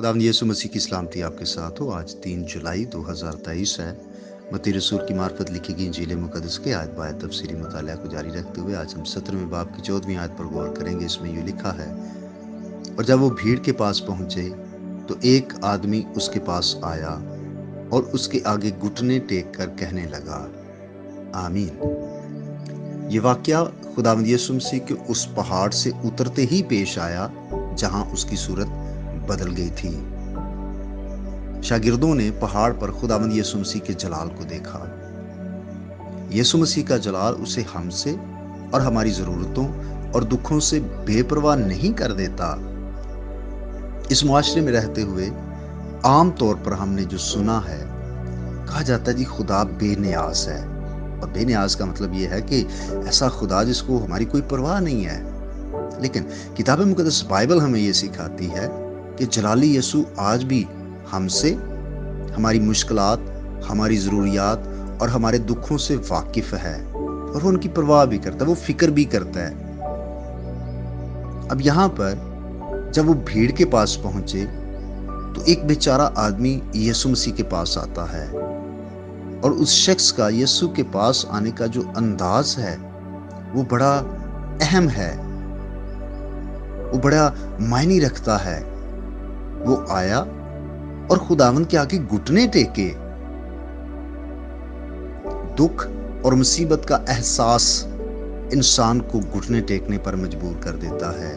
खुदावंद यीशु मसीह की सलामती आपके साथ हो। आज 3 जुलाई 2023 है। मत्ती रसूल की मार्फत लिखी गई इंजील मुक़द्दस के आयत बायत तफसीली मुताला को जारी रखते हुए आज हम 17वें बाब की 14वीं आयत पर गौर करेंगे। इसमें यूँ लिखा है, और जब वो भीड़ के पास पहुंचे तो एक आदमी उसके पास आया और उसके आगे घुटने टेक कर कहने लगा, आमीन। ये वाकया खुदावंद यीशु मसीह के उस पहाड़ से उतरते ही पेश आया जहां उसकी सूरत बदल गई थी। शागिर्दों ने पहाड़ पर खुदावंद यीशु मसीह के जलाल को देखा। यीशु मसीह का जलाल उसे हमसे और हमारी जरूरतों और दुखों से बेपरवाह नहीं कर देता। इस मुआशरे में रहते हुए आम तौर पर हमने जो सुना है, कहा जाता है जी खुदा बेनियाज है। और बेनियाज का मतलब यह है कि ऐसा खुदा जिसको हमारी कोई परवाह नहीं है। लेकिन किताब मुक़द्दस बाइबल हमें यह सिखाती है कि जलाली यीशु आज भी हमसे, हमारी मुश्किलात, हमारी ज़रूरियात और हमारे दुखों से वाकिफ है और वो उनकी परवाह भी करता है, वो फिक्र भी करता है। अब यहाँ पर जब वो भीड़ के पास पहुंचे तो एक बेचारा आदमी यीशु मसीह के पास आता है और उस शख्स का यीशु के पास आने का जो अंदाज है वो बड़ा अहम है, वो बड़ा मायने रखता है। वो आया और खुदावंद के आगे घुटने टेके। दुख और मुसीबत का एहसास इंसान को घुटने टेकने पर मजबूर कर देता है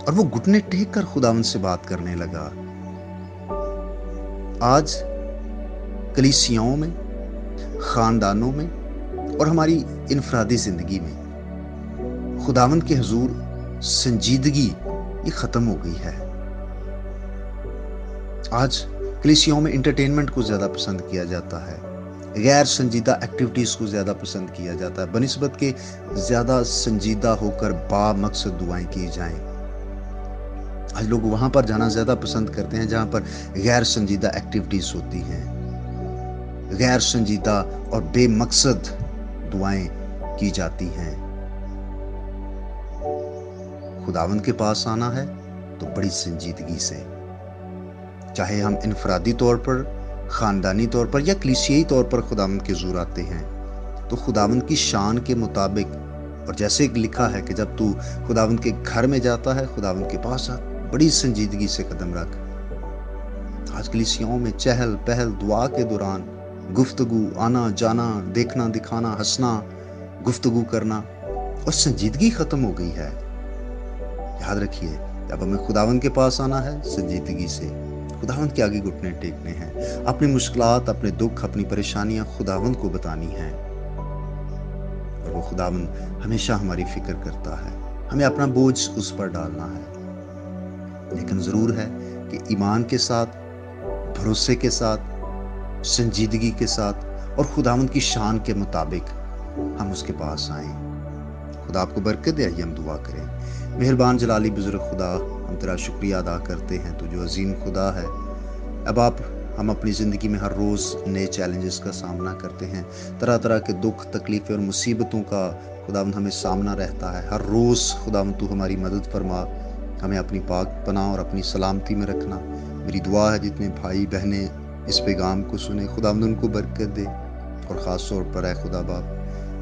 और वो घुटने टेक कर खुदावंद से बात करने लगा। आज कलीसियाओं में, खानदानों में और हमारी इनफरादी जिंदगी में खुदावंद के हुजूर संजीदगी ये खत्म हो गई है। आज कलीसियाओं में एंटरटेनमेंट को ज्यादा पसंद किया जाता है, गैर संजीदा एक्टिविटीज को ज्यादा पसंद किया जाता है, बनिस्बत के ज्यादा संजीदा होकर बा मकसद दुआएं की जाएं। आज लोग वहां पर जाना ज्यादा पसंद करते हैं जहां पर गैर संजीदा एक्टिविटीज होती हैं, गैर संजीदा और बेमकसद दुआएं की जाती हैं। खुदावंद के पास आना है तो बड़ी संजीदगी से, चाहे हम इनफरादी तौर पर, खानदानी तौर पर या कलीसियाई तौर पर खुदावंद के हुजूर आते हैं तो खुदावंद की शान के मुताबिक, और जैसे लिखा है कि जब तू खुदावंद के घर में जाता है, खुदावंद के पास आ, बड़ी संजीदगी से कदम रख। आज कलीसियाओं में चहल पहल दुआ के दौरान गुफ्तगू, आना जाना, देखना दिखाना, हंसना, गुफ्तगू करना और संजीदगी खत्म हो गई है। याद रखिए, जब हमें खुदावंद के पास आना है संजीदगी से, खुदावंद के आगे घुटने टेकने हैं, अपनी मुश्किलात, अपने दुख, अपनी परेशानियां खुदावंद को बतानी हैं। और वो खुदावंद हमेशा हमारी फिक्र करता है, हमें अपना बोझ उस पर डालना है। लेकिन जरूर है कि ईमान के साथ, भरोसे के साथ, संजीदगी के साथ और खुदावंद की शान के मुताबिक हम उसके पास आएं। खुदा आपको बरकत दे। आइए हम दुआ करें। मेहरबान जलाली बुजुर्ग खुदा, हम तेरा शुक्रिया अदा करते हैं, तू जो अजीम खुदा है। अब आप हम अपनी ज़िंदगी में हर रोज़ नए चैलेंजेस का सामना करते हैं, तरह तरह के दुख, तकलीफ़ें और मुसीबतों का खुदावंद हमें सामना रहता है। हर रोज़ खुदावंद तू हमारी मदद फरमा, हमें अपनी पाक पनाह और अपनी सलामती में रखना। मेरी दुआ है जितने भाई बहनें इस पैगाम को सुने, खुदावंद उनको बरकत दे। और ख़ास तौर पर है खुदा बाप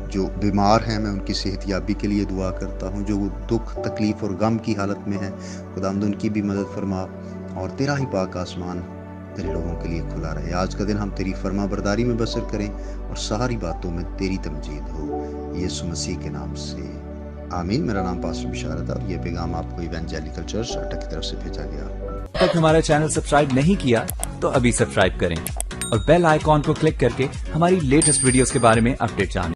जो बीमार हैं, मैं उनकी सेहत याबी के लिए दुआ करता हूँ। जो दुख, तकलीफ़ और गम की हालत में है, खुदावंद उनकी भी मदद फरमा और तेरा ही पाक आसमान तेरे लोगों के लिए खुला रहे। आज का दिन हम तेरी फर्मा बरदारी में बसर करें और सारी बातों में तेरी तमजीद हो, यीशु मसीह के नाम से, आमीन। मेरा नाम पास्टर बिशारत है और ये पैगाम आपको इवेंजेलिकल चर्च अटक की तरफ से भेजा गया। अब तक हमारा चैनल सब्सक्राइब नहीं किया तो अभी सब्सक्राइब करें और बेल आइकॉन को क्लिक करके हमारी लेटेस्ट वीडियोस के बारे में अपडेट जानें।